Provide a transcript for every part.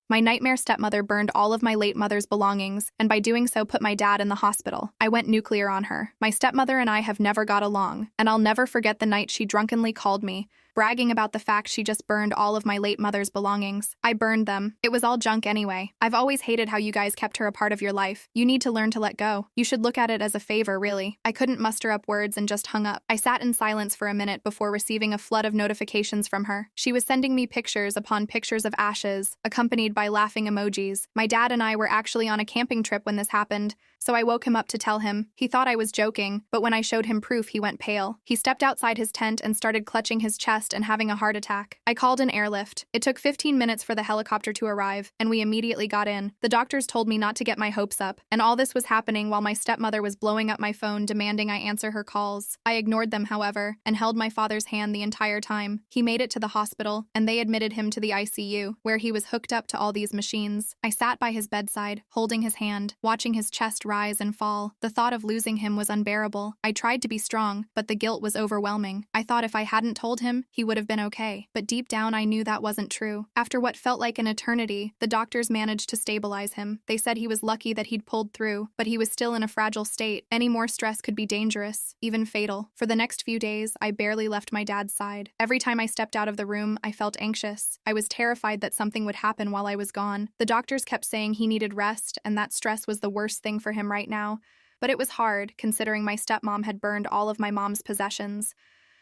My nightmare stepmother burned all of my late mother's belongings, and by doing so put my dad in the hospital. I went nuclear on her. My stepmother and I have never got along, and I'll never forget the night she drunkenly called me, bragging about the fact she just burned all of my late mother's belongings. I burned them. It was all junk anyway. I've always hated how you guys kept her a part of your life. You need to learn to let go. You should look at it as a favor, really. I couldn't muster up words and just hung up. I sat in silence for a minute before receiving a flood of notifications from her. She was sending me pictures upon pictures of ashes, accompanied by laughing emojis. My dad and I were actually on a camping trip when this happened, so I woke him up to tell him. He thought I was joking, but when I showed him proof, he went pale. He stepped outside his tent and started clutching his chest and having a heart attack. I called an airlift. It took 15 minutes for the helicopter to arrive, and we immediately got in. The doctors told me not to get my hopes up, and all this was happening while my stepmother was blowing up my phone demanding I answer her calls. I ignored them, however, and held my father's hand the entire time. He made it to the hospital, and they admitted him to the ICU, where he was hooked up to all these machines. I sat by his bedside, holding his hand, watching his chest rise and fall. The thought of losing him was unbearable. I tried to be strong, but the guilt was overwhelming. I thought if I hadn't told him, he would have been okay. But deep down, I knew that wasn't true. After what felt like an eternity, the doctors managed to stabilize him. They said he was lucky that he'd pulled through, but he was still in a fragile state. Any more stress could be dangerous, even fatal. For the next few days, I barely left my dad's side. Every time I stepped out of the room, I felt anxious. I was terrified that something would happen while I was gone. The doctors kept saying he needed rest, and that stress was the worst thing for him right now. But it was hard, considering my stepmom had burned all of my mom's possessions.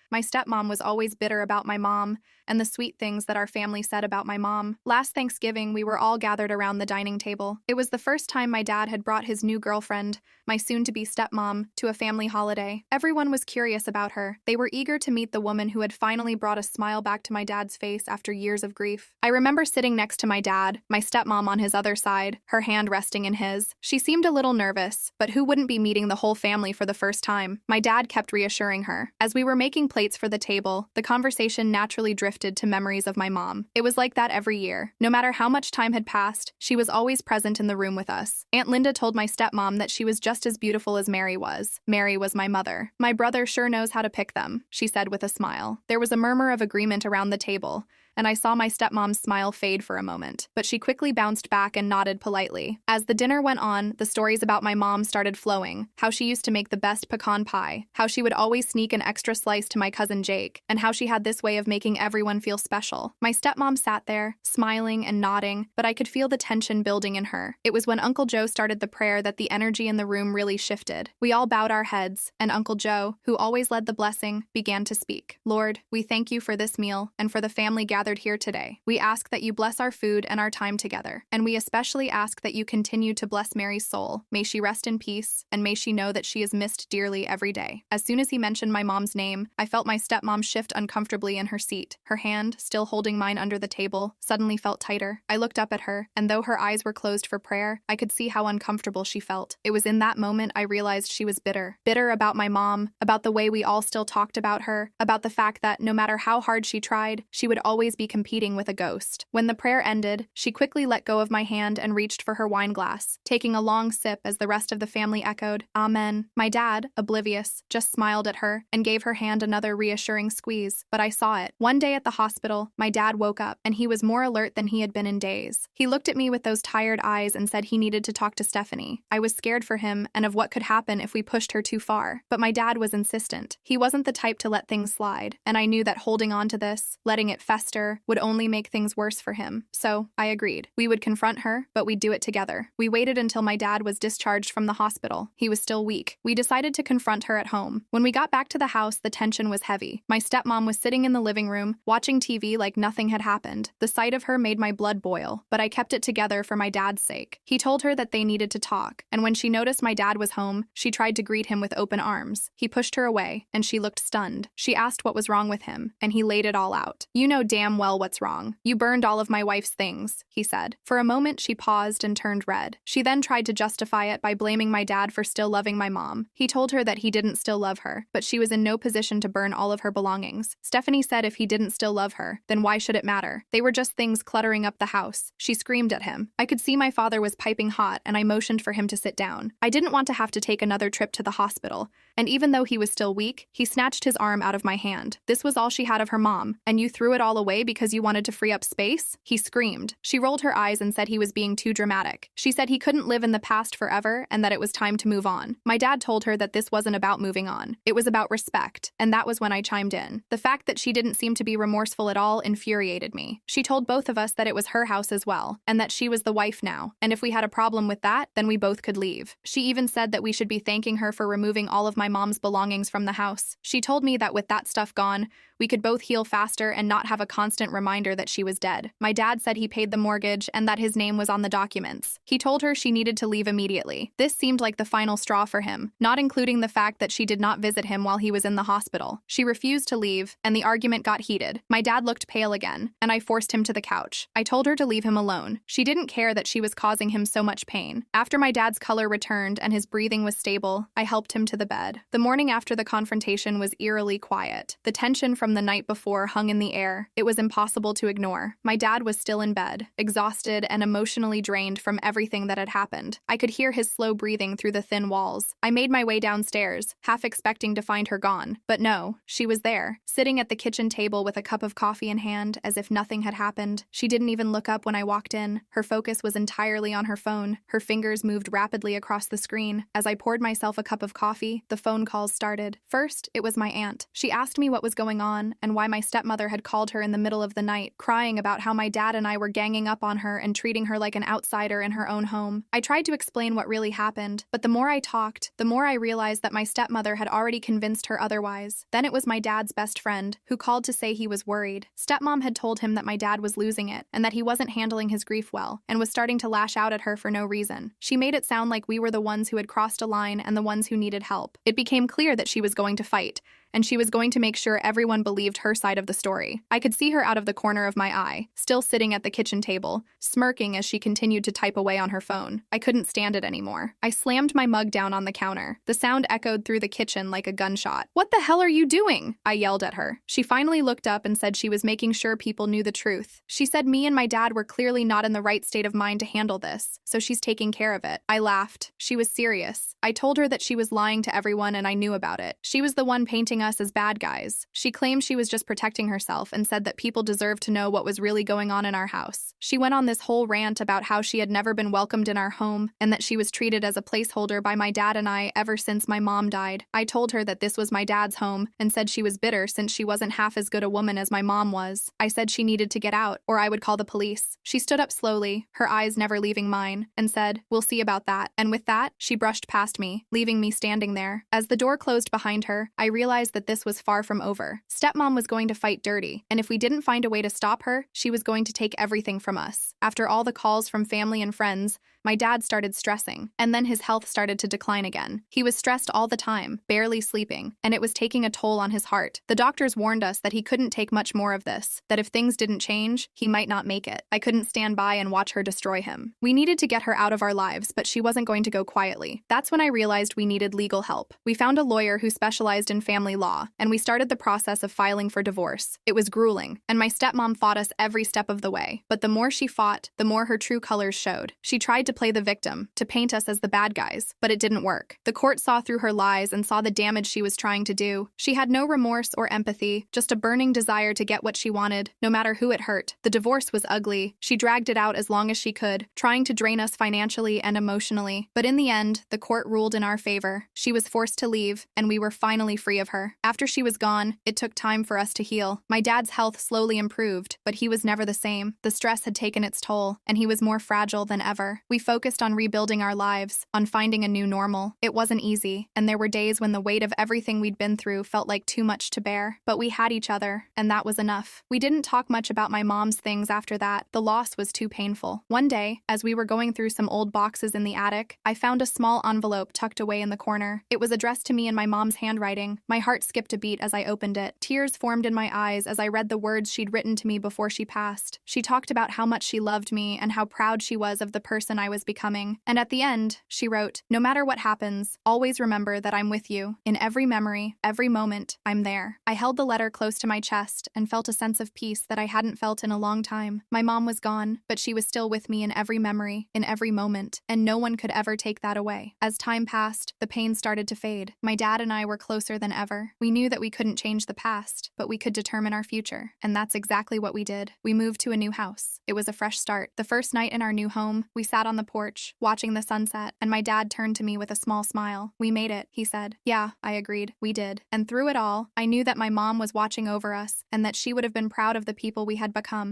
My stepmom was always bitter about my mom and the sweet things that our family said about my mom. Last Thanksgiving, we were all gathered around the dining table. It was the first time my dad had brought his new girlfriend, my soon-to-be stepmom, to a family holiday. Everyone was curious about her. They were eager to meet the woman who had finally brought a smile back to my dad's face after years of grief. I remember sitting next to my dad, my stepmom on his other side, her hand resting in his. She seemed a little nervous, but who wouldn't be meeting the whole family for the first time? My dad kept reassuring her. As we were making plates for the table, the conversation naturally drifted to memories of my mom. It was like that every year. No matter how much time had passed, she was always present in the room with us. Aunt Linda told my stepmom that she was just as beautiful as Mary was. Mary was my mother. My brother sure knows how to pick them, she said with a smile. There was a murmur of agreement around the table, and I saw my stepmom's smile fade for a moment, but she quickly bounced back and nodded politely. As the dinner went on, the stories about my mom started flowing, how she used to make the best pecan pie, how she would always sneak an extra slice to my cousin Jake, and how she had this way of making everyone feel special. My stepmom sat there, smiling and nodding, but I could feel the tension building in her. It was when Uncle Joe started the prayer that the energy in the room really shifted. We all bowed our heads, and Uncle Joe, who always led the blessing, began to speak. Lord, we thank you for this meal and for the family gathered here today. We ask that you bless our food and our time together, and we especially ask that you continue to bless Mary's soul. May she rest in peace, and may she know that she is missed dearly every day. As soon as he mentioned my mom's name, I felt my stepmom shift uncomfortably in her seat. Her hand, still holding mine under the table, suddenly felt tighter. I looked up at her, and though her eyes were closed for prayer, I could see how uncomfortable she felt. It was in that moment I realized she was bitter. Bitter about my mom, about the way we all still talked about her, about the fact that no matter how hard she tried, she would always be competing with a ghost. When the prayer ended, she quickly let go of my hand and reached for her wine glass, taking a long sip as the rest of the family echoed, Amen. My dad, oblivious, just smiled at her and gave her hand another reassuring squeeze, but I saw it. One day at the hospital, my dad woke up, and he was more alert than he had been in days. He looked at me with those tired eyes and said he needed to talk to Stephanie. I was scared for him and of what could happen if we pushed her too far, but my dad was insistent. He wasn't the type to let things slide, and I knew that holding on to this, letting it fester, would only make things worse for him. So, I agreed. We would confront her, but we'd do it together. We waited until my dad was discharged from the hospital. He was still weak. We decided to confront her at home. When we got back to the house, the tension was heavy. My stepmom was sitting in the living room, watching TV like nothing had happened. The sight of her made my blood boil, but I kept it together for my dad's sake. He told her that they needed to talk, and when she noticed my dad was home, she tried to greet him with open arms. He pushed her away, and she looked stunned. She asked what was wrong with him, and he laid it all out. You know damn well what's wrong. You burned all of my wife's things, he said. For a moment, she paused and turned red. She then tried to justify it by blaming my dad for still loving my mom. He told her that he didn't still love her, but she was in no position to burn all of her belongings. Stephanie said if he didn't still love her, then why should it matter? They were just things cluttering up the house. She screamed at him. I could see my father was piping hot, and I motioned for him to sit down. I didn't want to have to take another trip to the hospital, and even though he was still weak, he snatched his arm out of my hand. This was all she had of her mom, and you threw it all away away because you wanted to free up space?" He screamed. She rolled her eyes and said he was being too dramatic. She said he couldn't live in the past forever and that it was time to move on. My dad told her that this wasn't about moving on. It was about respect, and that was when I chimed in. The fact that she didn't seem to be remorseful at all infuriated me. She told both of us that it was her house as well, and that she was the wife now, and if we had a problem with that, then we both could leave. She even said that we should be thanking her for removing all of my mom's belongings from the house. She told me that with that stuff gone, we could both heal faster and not have a constant reminder that she was dead. My dad said he paid the mortgage and that his name was on the documents. He told her she needed to leave immediately. This seemed like the final straw for him, not including the fact that she did not visit him while he was in the hospital. She refused to leave, and the argument got heated. My dad looked pale again, and I forced him to the couch. I told her to leave him alone. She didn't care that she was causing him so much pain. After my dad's color returned and his breathing was stable, I helped him to the bed. The morning after the confrontation was eerily quiet. The tension from the night before hung in the air. It was impossible to ignore. My dad was still in bed, exhausted and emotionally drained from everything that had happened. I could hear his slow breathing through the thin walls. I made my way downstairs, half expecting to find her gone. But no, she was there, sitting at the kitchen table with a cup of coffee in hand, as if nothing had happened. She didn't even look up when I walked in. Her focus was entirely on her phone. Her fingers moved rapidly across the screen. As I poured myself a cup of coffee, the phone calls started. First, it was my aunt. She asked me what was going on and why my stepmother had called her in the middle of the night, crying about how my dad and I were ganging up on her and treating her like an outsider in her own home. I tried to explain what really happened, but the more I talked, the more I realized that my stepmother had already convinced her otherwise. Then it was my dad's best friend, who called to say he was worried. Stepmom had told him that my dad was losing it, and that he wasn't handling his grief well, and was starting to lash out at her for no reason. She made it sound like we were the ones who had crossed a line and the ones who needed help. It became clear that she was going to fight, and she was going to make sure everyone believed her side of the story. I could see her out of the corner of my eye, still sitting at the kitchen table, smirking as she continued to type away on her phone. I couldn't stand it anymore. I slammed my mug down on the counter. The sound echoed through the kitchen like a gunshot. "What the hell are you doing?" I yelled at her. She finally looked up and said she was making sure people knew the truth. She said me and my dad were clearly not in the right state of mind to handle this, so she's taking care of it. I laughed. She was serious. I told her that she was lying to everyone and I knew about it. She was the one painting us as bad guys. She claimed she was just protecting herself and said that people deserved to know what was really going on in our house. She went on this whole rant about how she had never been welcomed in our home and that she was treated as a placeholder by my dad and I ever since my mom died. I told her that this was my dad's home and said she was bitter since she wasn't half as good a woman as my mom was. I said she needed to get out or I would call the police. She stood up slowly, her eyes never leaving mine, and said, "We'll see about that." And with that, she brushed past me, leaving me standing there. As the door closed behind her, I realized that this was far from over. Stepmom was going to fight dirty, and if we didn't find a way to stop her, she was going to take everything from us. After all the calls from family and friends, my dad started stressing, and then his health started to decline again. He was stressed all the time, barely sleeping, and it was taking a toll on his heart. The doctors warned us that he couldn't take much more of this, that if things didn't change, he might not make it. I couldn't stand by and watch her destroy him. We needed to get her out of our lives, but she wasn't going to go quietly. That's when I realized we needed legal help. We found a lawyer who specialized in family law, and we started the process of filing for divorce. It was grueling, and my stepmom fought us every step of the way. But the more she fought, the more her true colors showed. She tried to play the victim, to paint us as the bad guys, but it didn't work. The court saw through her lies and saw the damage she was trying to do. She had no remorse or empathy, just a burning desire to get what she wanted, no matter who it hurt. The divorce was ugly. She dragged it out as long as she could, trying to drain us financially and emotionally. But in the end, the court ruled in our favor. She was forced to leave, and we were finally free of her. After she was gone, it took time for us to heal. My dad's health slowly improved, but he was never the same. The stress had taken its toll, and he was more fragile than ever. We focused on rebuilding our lives, on finding a new normal. It wasn't easy, and there were days when the weight of everything we'd been through felt like too much to bear. But we had each other, and that was enough. We didn't talk much about my mom's things after that. The loss was too painful. One day, as we were going through some old boxes in the attic, I found a small envelope tucked away in the corner. It was addressed to me in my mom's handwriting. My heart skipped a beat as I opened it. Tears formed in my eyes as I read the words she'd written to me before she passed. She talked about how much she loved me and how proud she was of the person I was was becoming. And at the end, she wrote, "No matter what happens, always remember that I'm with you. In every memory, every moment, I'm there." I held the letter close to my chest and felt a sense of peace that I hadn't felt in a long time. My mom was gone, but she was still with me in every memory, in every moment, and no one could ever take that away. As time passed, the pain started to fade. My dad and I were closer than ever. We knew that we couldn't change the past, but we could determine our future. And that's exactly what we did. We moved to a new house. It was a fresh start. The first night in our new home, we sat on the porch, watching the sunset, and my dad turned to me with a small smile. "We made it," he said. "Yeah," I agreed. "We did." And through it all, I knew that my mom was watching over us and that she would have been proud of the people we had become.